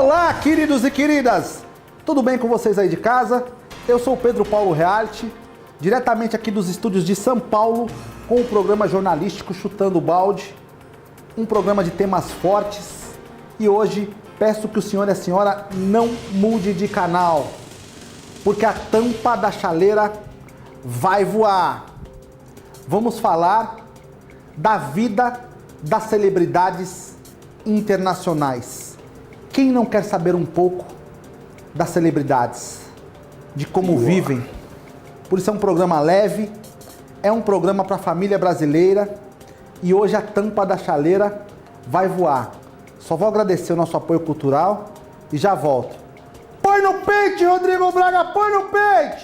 Olá, queridos e queridas! Tudo bem com vocês aí de casa? Eu sou o Pedro Paulo Reality, diretamente aqui dos estúdios de São Paulo, com o programa jornalístico Chutando o Balde, um programa de temas fortes. E hoje peço que o senhor e a senhora não mude de canal, porque a tampa da chaleira vai voar. Vamos falar da vida das celebridades internacionais. Quem não quer saber um pouco das celebridades, de como vivem? Por isso é um programa leve, é um programa para a família brasileira e hoje a tampa da chaleira vai voar. Só vou agradecer o nosso apoio cultural e já volto. Põe no peito, Rodrigo Braga, põe no peito!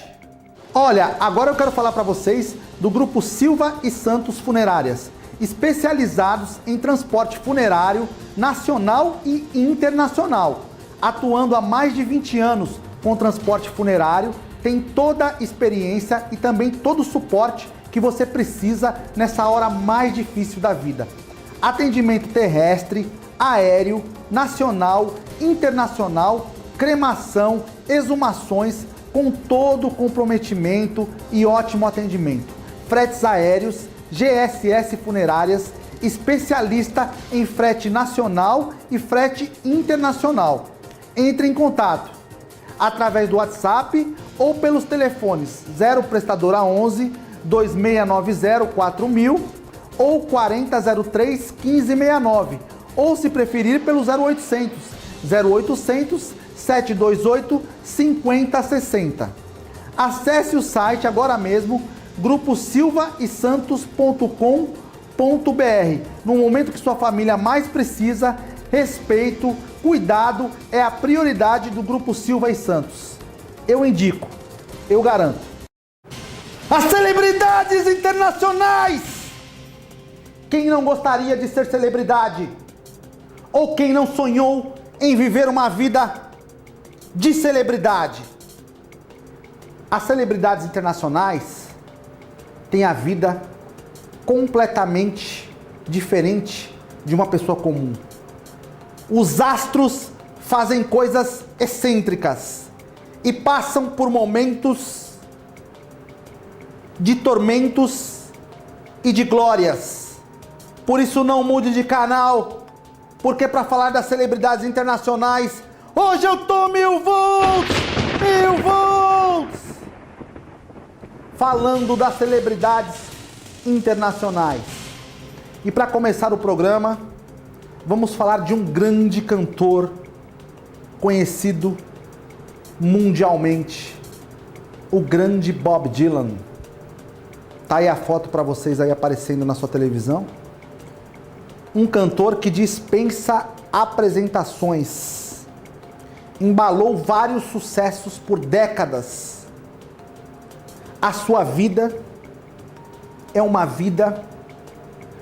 Olha, agora eu quero falar para vocês do Grupo Silva e Santos Funerárias, especializados em transporte funerário nacional e internacional. Atuando há mais de 20 anos com transporte funerário, tem toda a experiência e também todo o suporte que você precisa nessa hora mais difícil da vida. Atendimento terrestre, aéreo, nacional, internacional, cremação, exumações, com todo o comprometimento e ótimo atendimento. Fretes aéreos, GSS Funerárias, especialista em frete nacional e frete internacional. Entre em contato através do WhatsApp ou pelos telefones 0 prestadora 11 2690 4000 ou 4003 1569, ou se preferir pelo 0800 728 5060. Acesse o site agora mesmo, gruposilvaesantos.com.br. No momento que sua família mais precisa, respeito, cuidado é a prioridade do Grupo Silva e Santos. Eu indico, eu garanto. As celebridades internacionais! Quem não gostaria de ser celebridade? Ou quem não sonhou em viver uma vida de celebridade? As celebridades internacionais têm a vida completamente diferente de uma pessoa comum. Os astros fazem coisas excêntricas e passam por momentos de tormentos e de glórias. Por isso não mude de canal, porque para falar das celebridades internacionais, hoje eu tô 1000 volts! 1000 volts! Falando das celebridades internacionais. E para começar o programa, vamos falar de um grande cantor conhecido mundialmente, o grande Bob Dylan. Tá aí a foto para vocês aí aparecendo na sua televisão. Um cantor que dispensa apresentações. Embalou vários sucessos por décadas. A sua vida é uma vida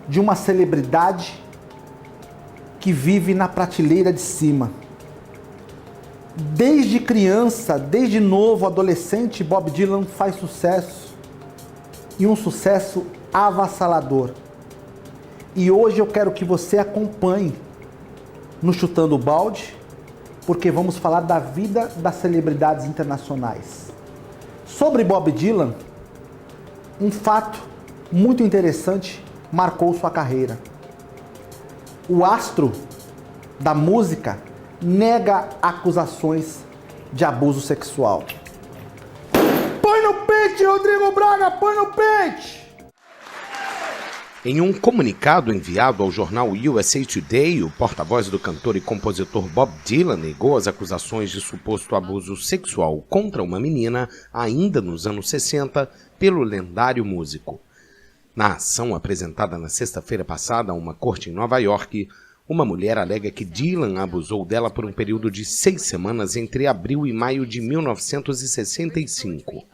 de uma celebridade que vive na prateleira de cima. Desde criança, desde novo, adolescente, Bob Dylan faz sucesso. E um sucesso avassalador. E hoje eu quero que você acompanhe no Chutando o Balde, porque vamos falar da vida das celebridades internacionais. Sobre Bob Dylan, um fato muito interessante marcou sua carreira. O astro da música nega acusações de abuso sexual. Põe no peito, Rodrigo Braga, põe no peito! Em um comunicado enviado ao jornal USA Today, o porta-voz do cantor e compositor Bob Dylan negou as acusações de suposto abuso sexual contra uma menina, ainda nos anos 60, pelo lendário músico. Na ação apresentada na sexta-feira passada a uma corte em Nova York, uma mulher alega que Dylan abusou dela por um período de 6 semanas entre abril e maio de 1965.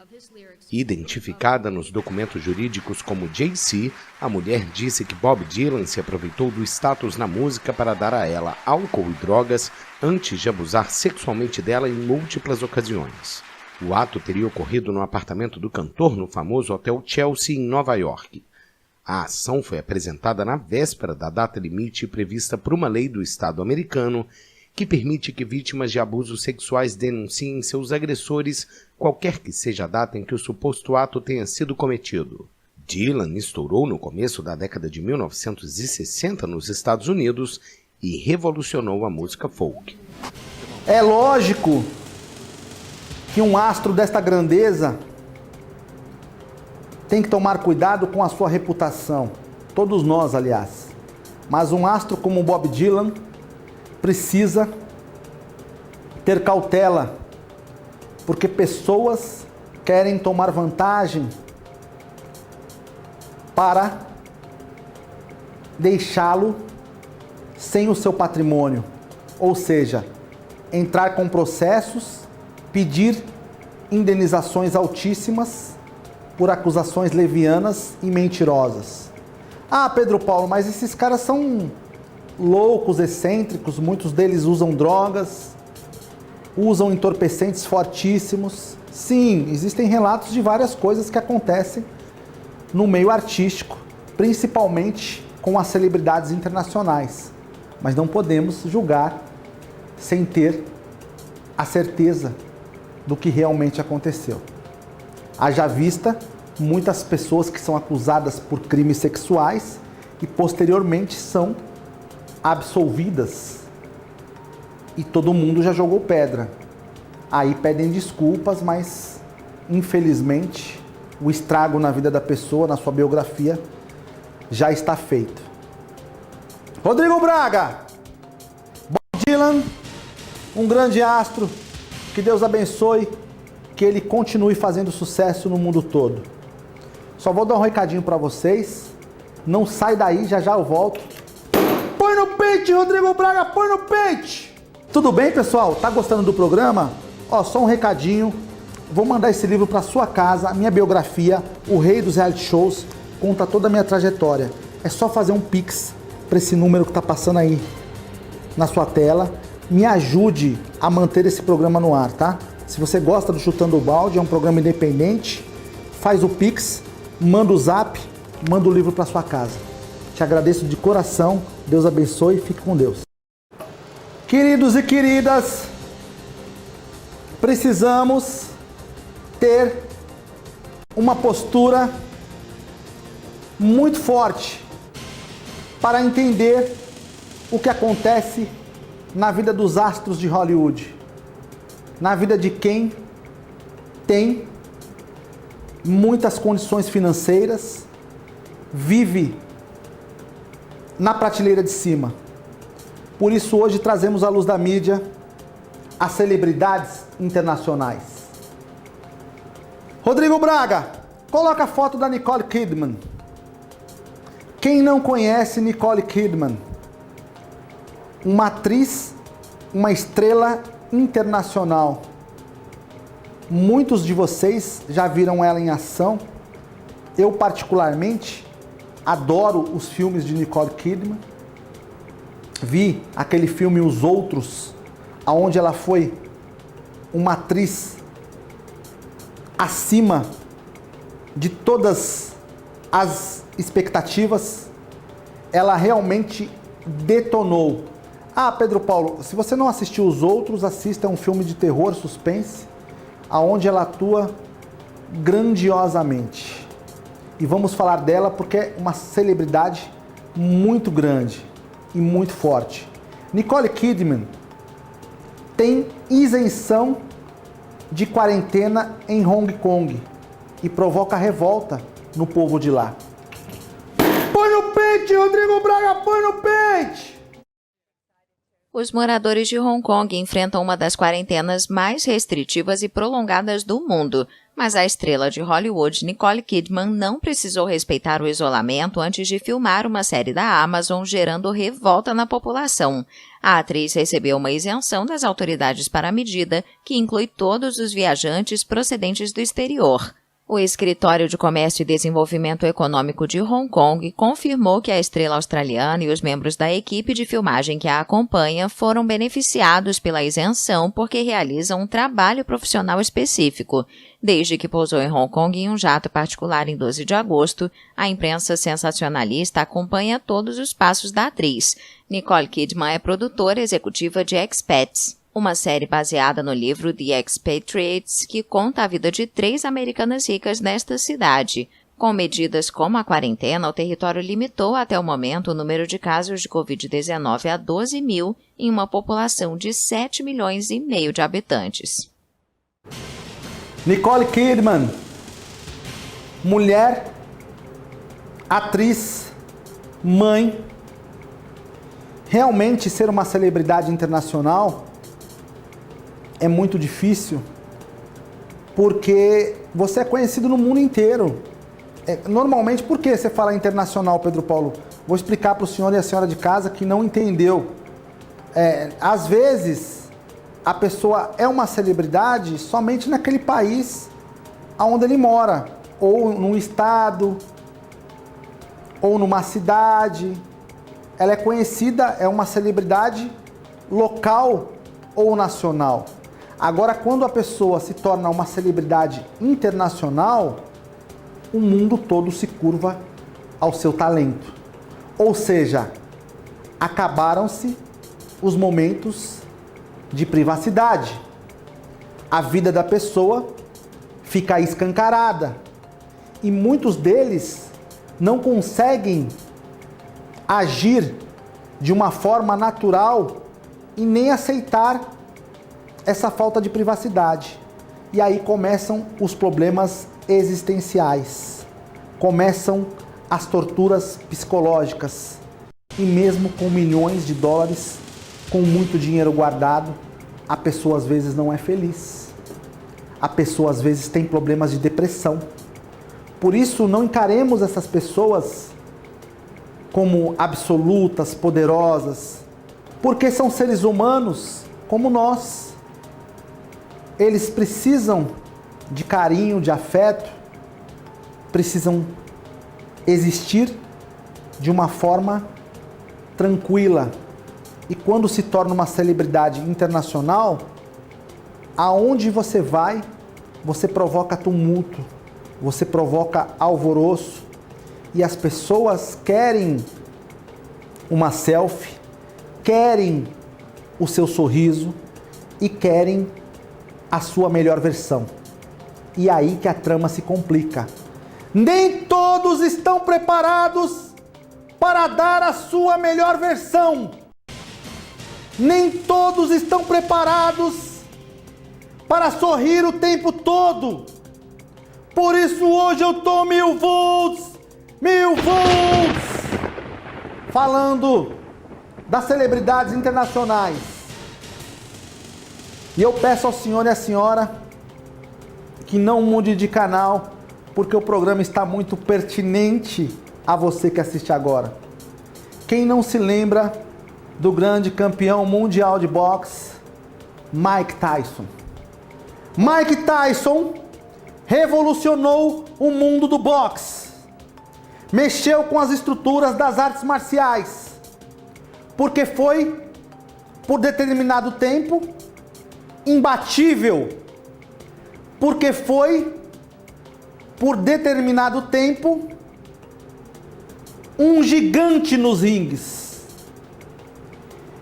Identificada nos documentos jurídicos como JC, a mulher disse que Bob Dylan se aproveitou do status na música para dar a ela álcool e drogas antes de abusar sexualmente dela em múltiplas ocasiões. O ato teria ocorrido no apartamento do cantor no famoso Hotel Chelsea, em Nova York. A ação foi apresentada na véspera da data limite prevista por uma lei do Estado americano que permite que vítimas de abusos sexuais denunciem seus agressores, qualquer que seja a data em que o suposto ato tenha sido cometido. Dylan estourou no começo da década de 1960 nos Estados Unidos e revolucionou a música folk. É lógico que um astro desta grandeza tem que tomar cuidado com a sua reputação. Todos nós, aliás. Mas um astro como Bob Dylan precisa ter cautela, porque pessoas querem tomar vantagem para deixá-lo sem o seu patrimônio, ou seja, entrar com processos, pedir indenizações altíssimas por acusações levianas e mentirosas. Ah, Pedro Paulo, mas esses caras são loucos, excêntricos, muitos deles usam drogas, usam entorpecentes fortíssimos. Sim, existem relatos de várias coisas que acontecem no meio artístico, principalmente com as celebridades internacionais. Mas não podemos julgar sem ter a certeza do que realmente aconteceu. Haja vista muitas pessoas que são acusadas por crimes sexuais e posteriormente são absolvidas. E todo mundo já jogou pedra. Aí pedem desculpas, mas infelizmente o estrago na vida da pessoa, na sua biografia, já está feito. Rodrigo Braga, Bob Dylan, um grande astro, que Deus abençoe, que ele continue fazendo sucesso no mundo todo. Só vou dar um recadinho para vocês, não sai daí, já já eu volto. Põe no pente, Rodrigo Braga, põe no pente! Tudo bem, pessoal? Tá gostando do programa? Ó, só um recadinho, vou mandar esse livro para sua casa, a minha biografia, O Rei dos Reality Shows, conta toda a minha trajetória. É só fazer um Pix para esse número que tá passando aí na sua tela. Me ajude a manter esse programa no ar, tá? Se você gosta do Chutando o Balde, é um programa independente, faz o Pix, manda o zap, manda o livro para sua casa. Te agradeço de coração, Deus abençoe e fique com Deus. Queridos e queridas, precisamos ter uma postura muito forte para entender o que acontece na vida dos astros de Hollywood, na vida de quem tem muitas condições financeiras, vive na prateleira de cima. Por isso hoje trazemos à luz da mídia as celebridades internacionais. Rodrigo Braga, coloca a foto da Nicole Kidman. Quem não conhece Nicole Kidman? Uma atriz, uma estrela internacional. Muitos de vocês já viram ela em ação. Eu particularmente adoro os filmes de Nicole Kidman. Vi aquele filme Os Outros, onde ela foi uma atriz acima de todas as expectativas. Ela realmente detonou. Ah, Pedro Paulo, se você não assistiu Os Outros, assista, um filme de terror, suspense, aonde ela atua grandiosamente. E vamos falar dela porque é uma celebridade muito grande e muito forte. Nicole Kidman tem isenção de quarentena em Hong Kong e provoca revolta no povo de lá. Põe no peito, Rodrigo Braga, põe no peito! Os moradores de Hong Kong enfrentam uma das quarentenas mais restritivas e prolongadas do mundo, mas a estrela de Hollywood, Nicole Kidman, não precisou respeitar o isolamento antes de filmar uma série da Amazon, gerando revolta na população. A atriz recebeu uma isenção das autoridades para a medida, que inclui todos os viajantes procedentes do exterior. O Escritório de Comércio e Desenvolvimento Econômico de Hong Kong confirmou que a estrela australiana e os membros da equipe de filmagem que a acompanha foram beneficiados pela isenção porque realizam um trabalho profissional específico. Desde que pousou em Hong Kong em um jato particular em 12 de agosto, a imprensa sensacionalista acompanha todos os passos da atriz. Nicole Kidman é produtora executiva de Expats, uma série baseada no livro The Expatriates, que conta a vida de 3 americanas ricas nesta cidade. Com medidas como a quarentena, o território limitou até o momento o número de casos de Covid-19 a 12 mil em uma população de 7 milhões e meio de habitantes. Nicole Kidman, mulher, atriz, mãe. Realmente ser uma celebridade internacional é muito difícil, porque você é conhecido no mundo inteiro. Normalmente, por que você fala internacional, Pedro Paulo? Vou explicar para o senhor e a senhora de casa que não entendeu. Às vezes, a pessoa é uma celebridade somente naquele país onde ele mora, ou num estado, ou numa cidade. Ela é conhecida, é uma celebridade local ou nacional. Agora, quando a pessoa se torna uma celebridade internacional, o mundo todo se curva ao seu talento. Ou seja, acabaram-se os momentos de privacidade. A vida da pessoa fica escancarada. E muitos deles não conseguem agir de uma forma natural e nem aceitar essa falta de privacidade. E aí começam os problemas existenciais, começam as torturas psicológicas. E mesmo com milhões de dólares, com muito dinheiro guardado, a pessoa às vezes não é feliz. A pessoa às vezes tem problemas de depressão. Por isso, não encaremos essas pessoas como absolutas, poderosas, porque são seres humanos como nós. Eles precisam de carinho, de afeto, precisam existir de uma forma tranquila. E quando se torna uma celebridade internacional, aonde você vai, você provoca tumulto, você provoca alvoroço, e as pessoas querem uma selfie, querem o seu sorriso e querem a sua melhor versão. E aí que a trama se complica. Nem todos estão preparados para dar a sua melhor versão. Nem todos estão preparados para sorrir o tempo todo. Por isso hoje eu tô 1000 volts, falando das celebridades internacionais. E eu peço ao senhor e à senhora que não mude de canal, porque o programa está muito pertinente a você que assiste agora. Quem não se lembra do grande campeão mundial de boxe, Mike Tyson? Mike Tyson revolucionou o mundo do boxe. Mexeu com as estruturas das artes marciais, porque foi, por determinado tempo, imbatível, porque foi, por determinado tempo, um gigante nos ringues.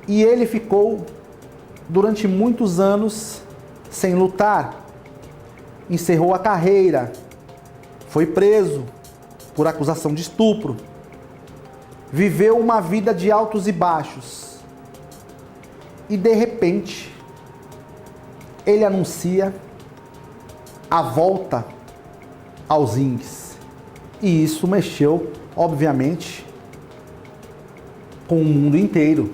E ele ficou, durante muitos anos, sem lutar. Encerrou a carreira, foi preso por acusação de estupro, viveu uma vida de altos e baixos. E de repente, ele anuncia a volta aos rings. E isso mexeu, obviamente, com o mundo inteiro,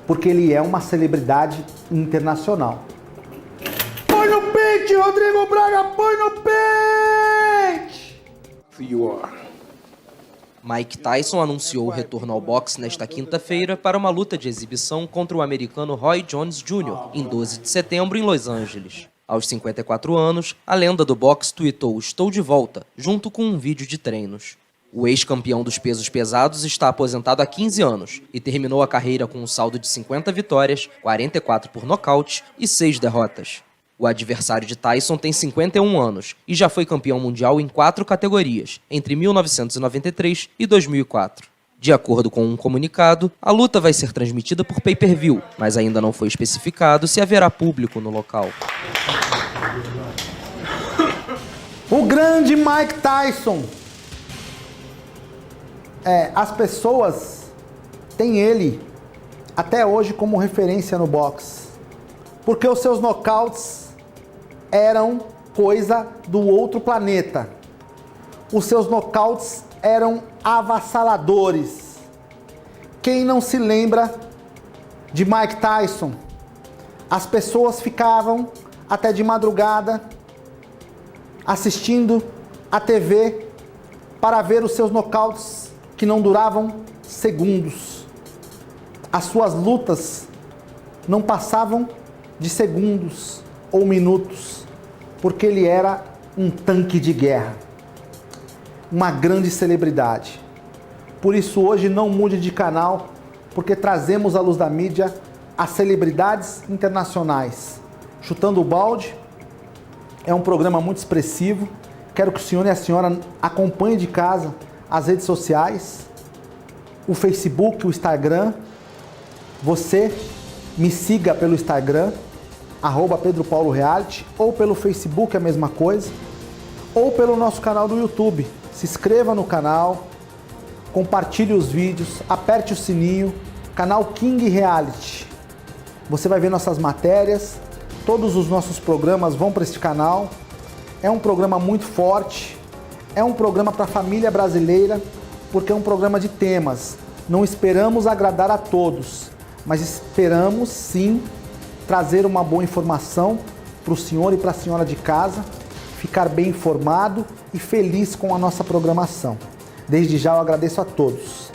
porque ele é uma celebridade internacional. Põe no peito, Rodrigo Braga, põe no peito! You are. Mike Tyson anunciou o retorno ao boxe nesta quinta-feira para uma luta de exibição contra o americano Roy Jones Jr., em 12 de setembro, em Los Angeles. Aos 54 anos, a lenda do boxe tweetou "Estou de volta", junto com um vídeo de treinos. O ex-campeão dos pesos pesados está aposentado há 15 anos e terminou a carreira com um saldo de 50 vitórias, 44 por nocaute e 6 derrotas. O adversário de Tyson tem 51 anos e já foi campeão mundial em 4 categorias, entre 1993 e 2004. De acordo com um comunicado, a luta vai ser transmitida por pay-per-view, mas ainda não foi especificado se haverá público no local. O grande Mike Tyson. As pessoas têm ele até hoje como referência no boxe, porque os seus nocautes eram coisa do outro planeta. Os seus nocautes eram avassaladores. Quem não se lembra de Mike Tyson? As pessoas ficavam até de madrugada assistindo a TV para ver os seus nocautes que não duravam segundos. As suas lutas não passavam de segundos ou minutos, porque ele era um tanque de guerra, uma grande celebridade. Por isso hoje não mude de canal, porque trazemos à luz da mídia as celebridades internacionais. Chutando o Balde é um programa muito expressivo. Quero que o senhor e a senhora acompanhem de casa as redes sociais, o Facebook, o Instagram. Você me siga pelo Instagram, @PedroPauloReality, ou pelo Facebook, a mesma coisa, ou pelo nosso canal do YouTube. Se inscreva no canal, compartilhe os vídeos, aperte o sininho, canal King Reality. Você vai ver nossas matérias, todos os nossos programas vão para este canal. É um programa muito forte, é um programa para a família brasileira, porque é um programa de temas. Não esperamos agradar a todos, mas esperamos sim trazer uma boa informação para o senhor e para a senhora de casa, ficar bem informado e feliz com a nossa programação. Desde já eu agradeço a todos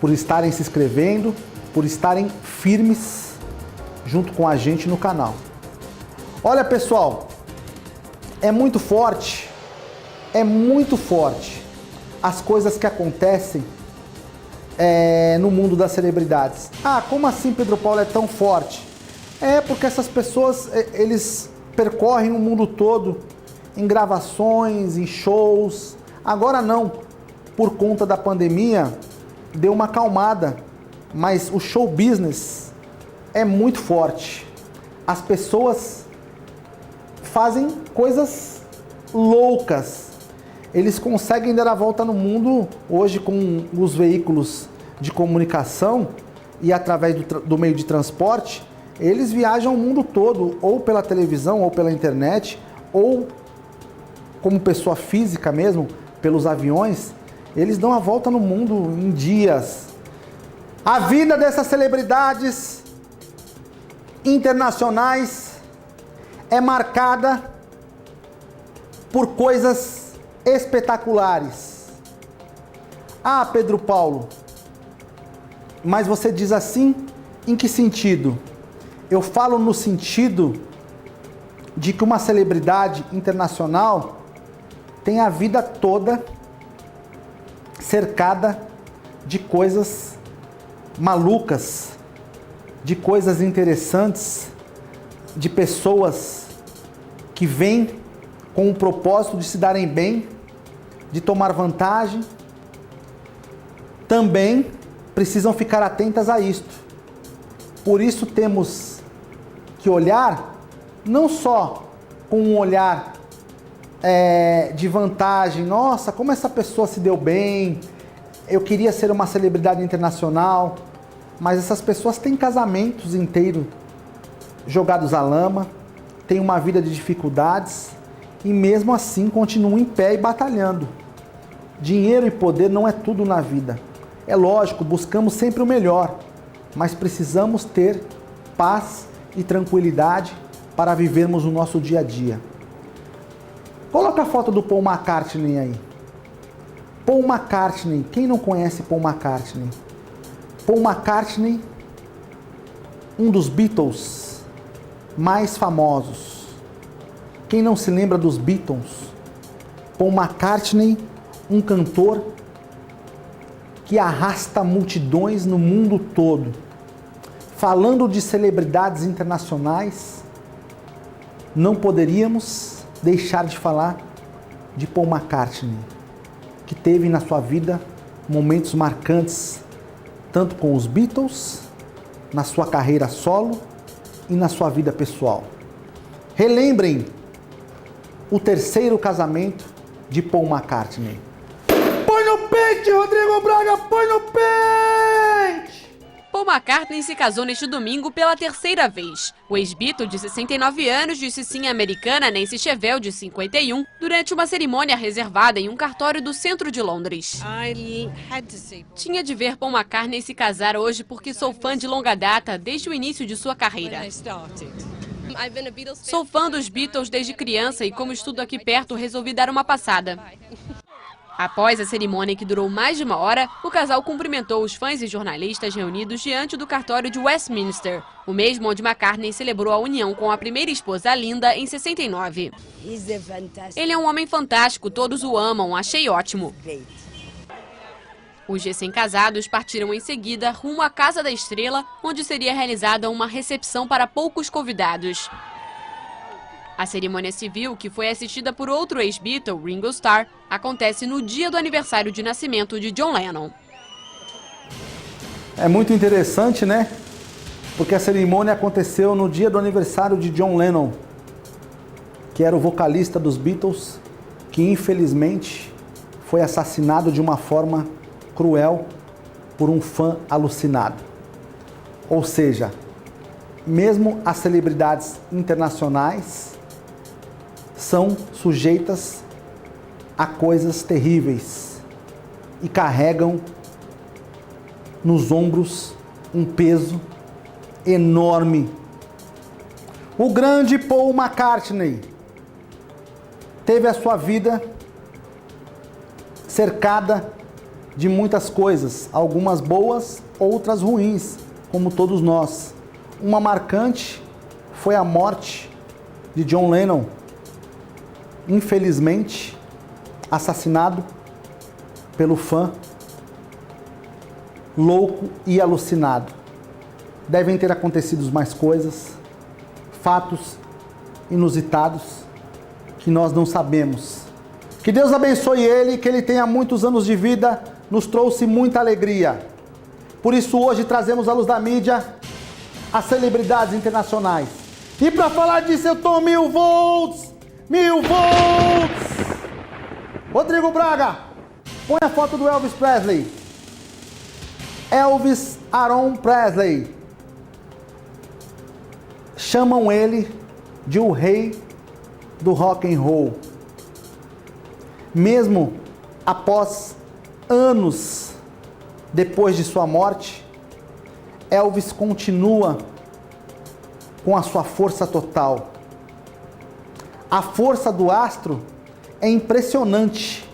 por estarem se inscrevendo, por estarem firmes junto com a gente no canal. Olha, pessoal, é muito forte as coisas que acontecem no mundo das celebridades. Ah, como assim Pedro Paulo é tão forte? É porque essas pessoas, eles percorrem o mundo todo em gravações, em shows. Agora não, por conta da pandemia, deu uma acalmada, mas o show business é muito forte. As pessoas fazem coisas loucas. Eles conseguem dar a volta no mundo hoje com os veículos de comunicação e através do meio de transporte. Eles viajam o mundo todo, ou pela televisão, ou pela internet, ou como pessoa física mesmo, pelos aviões. Eles dão a volta no mundo em dias. A vida dessas celebridades internacionais é marcada por coisas espetaculares. Ah, Pedro Paulo, mas você diz assim, em que sentido? Eu falo no sentido de que uma celebridade internacional tem a vida toda cercada de coisas malucas, de coisas interessantes, de pessoas que vêm com o propósito de se darem bem, de tomar vantagem. Também precisam ficar atentas a isto. Por isso temos que olhar não só com um olhar de vantagem, nossa, como essa pessoa se deu bem, eu queria ser uma celebridade internacional, mas essas pessoas têm casamentos inteiros jogados à lama, têm uma vida de dificuldades e mesmo assim continuam em pé e batalhando. Dinheiro e poder não é tudo na vida. É lógico, buscamos sempre o melhor, mas precisamos ter paz e tranquilidade para vivermos o nosso dia a dia. Coloca a foto do Paul McCartney aí. Paul McCartney, quem não conhece Paul McCartney? Paul McCartney, um dos Beatles mais famosos. Quem não se lembra dos Beatles? Paul McCartney, um cantor que arrasta multidões no mundo todo. Falando de celebridades internacionais, não poderíamos deixar de falar de Paul McCartney, que teve na sua vida momentos marcantes, tanto com os Beatles, na sua carreira solo e na sua vida pessoal. Relembrem o terceiro casamento de Paul McCartney. Põe no pente, Rodrigo Braga, põe no pente! Paul McCartney se casou neste domingo pela terceira vez. O ex-Beatle, de 69 anos, disse sim à americana Nancy Shevell, de 51, durante uma cerimônia reservada em um cartório do centro de Londres. Tinha de ver Paul McCartney se casar hoje porque sou fã de longa data, desde o início de sua carreira. Sou fã dos Beatles desde criança e, como estudo aqui perto, resolvi dar uma passada. Após a cerimônia, que durou mais de 1 hora, o casal cumprimentou os fãs e jornalistas reunidos diante do cartório de Westminster, o mesmo onde McCartney celebrou a união com a primeira esposa, Linda, em 69. Ele é um homem fantástico, todos o amam, achei ótimo. Os recém-casados partiram em seguida rumo à Casa da Estrela, onde seria realizada uma recepção para poucos convidados. A cerimônia civil, que foi assistida por outro ex-Beatle, Ringo Starr, acontece no dia do aniversário de nascimento de John Lennon. É muito interessante, né? Porque a cerimônia aconteceu no dia do aniversário de John Lennon, que era o vocalista dos Beatles, que infelizmente foi assassinado de uma forma cruel por um fã alucinado. Ou seja, mesmo as celebridades internacionais são sujeitas a coisas terríveis e carregam nos ombros um peso enorme. O grande Paul McCartney teve a sua vida cercada de muitas coisas, algumas boas, outras ruins, como todos nós. Uma marcante foi a morte de John Lennon, infelizmente assassinado pelo fã louco e alucinado. Devem ter acontecido mais coisas, fatos inusitados que nós não sabemos. Que Deus abençoe ele, que ele tenha muitos anos de vida, nos trouxe muita alegria. Por isso hoje trazemos à luz da mídia as celebridades internacionais. E para falar disso eu tô 1000 volts! 1000 volts! Rodrigo Braga, põe a foto do Elvis Presley. Elvis Aaron Presley. Chamam ele de o rei do rock and roll. Mesmo após anos depois de sua morte, Elvis continua com a sua força total. A força do astro é impressionante.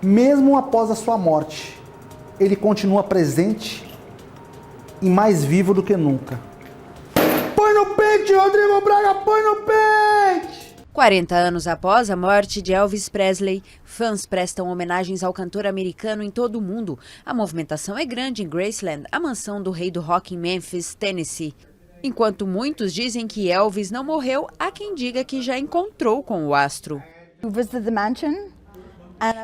Mesmo após a sua morte, ele continua presente e mais vivo do que nunca. Põe no pente, Rodrigo Braga, põe no pente! 40 anos após a morte de Elvis Presley, fãs prestam homenagens ao cantor americano em todo o mundo. A movimentação é grande em Graceland, a mansão do rei do rock em Memphis, Tennessee. Enquanto muitos dizem que Elvis não morreu, há quem diga que já encontrou com o astro.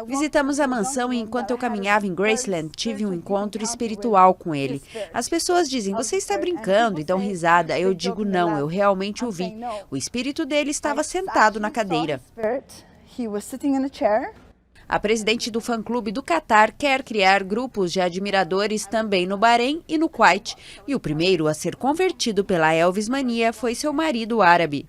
Visitamos a mansão e enquanto eu caminhava em Graceland, tive um encontro espiritual com ele. As pessoas dizem, você está brincando e dão risada. Eu digo, não, eu realmente o vi. O espírito dele estava sentado na cadeira. A presidente do fã-clube do Catar quer criar grupos de admiradores também no Bahrein e no Kuwait. E o primeiro a ser convertido pela Elvis mania foi seu marido árabe.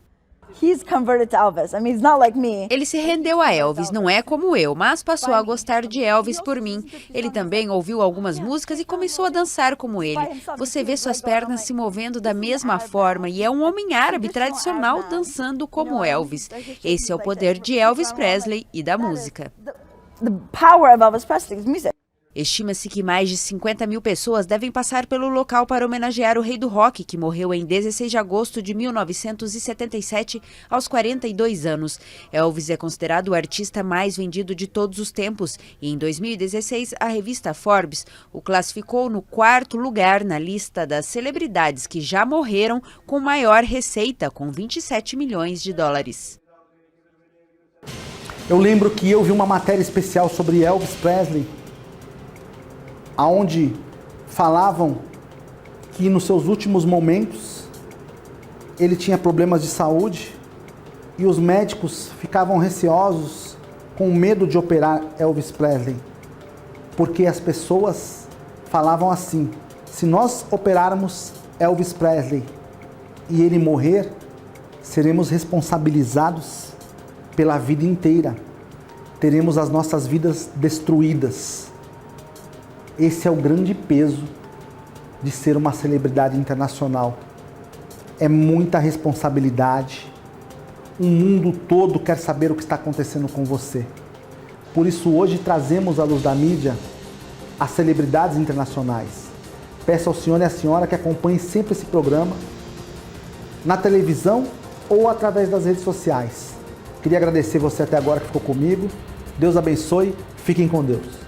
Ele se rendeu a Elvis, não é como eu, mas passou a gostar de Elvis por mim. Ele também ouviu algumas músicas e começou a dançar como ele. Você vê suas pernas se movendo da mesma forma e é um homem árabe tradicional dançando como Elvis. Esse é o poder de Elvis Presley e da música. Estima-se que mais de 50 mil pessoas devem passar pelo local para homenagear o rei do rock, que morreu em 16 de agosto de 1977, aos 42 anos. Elvis é considerado o artista mais vendido de todos os tempos e, em 2016, a revista Forbes o classificou no 4º lugar na lista das celebridades que já morreram com maior receita, com 27 milhões de dólares. Eu lembro que eu vi uma matéria especial sobre Elvis Presley, onde falavam que nos seus últimos momentos ele tinha problemas de saúde e os médicos ficavam receosos, com medo de operar Elvis Presley, porque as pessoas falavam assim: se nós operarmos Elvis Presley e ele morrer, seremos responsabilizados pela vida inteira, teremos as nossas vidas destruídas. Esse é o grande peso de ser uma celebridade internacional. É muita responsabilidade. O mundo todo quer saber o que está acontecendo com você. Por isso hoje trazemos à luz da mídia as celebridades internacionais. Peço ao senhor e à senhora que acompanhem sempre esse programa na televisão ou através das redes sociais. Queria agradecer você até agora que ficou comigo. Deus abençoe. Fiquem com Deus.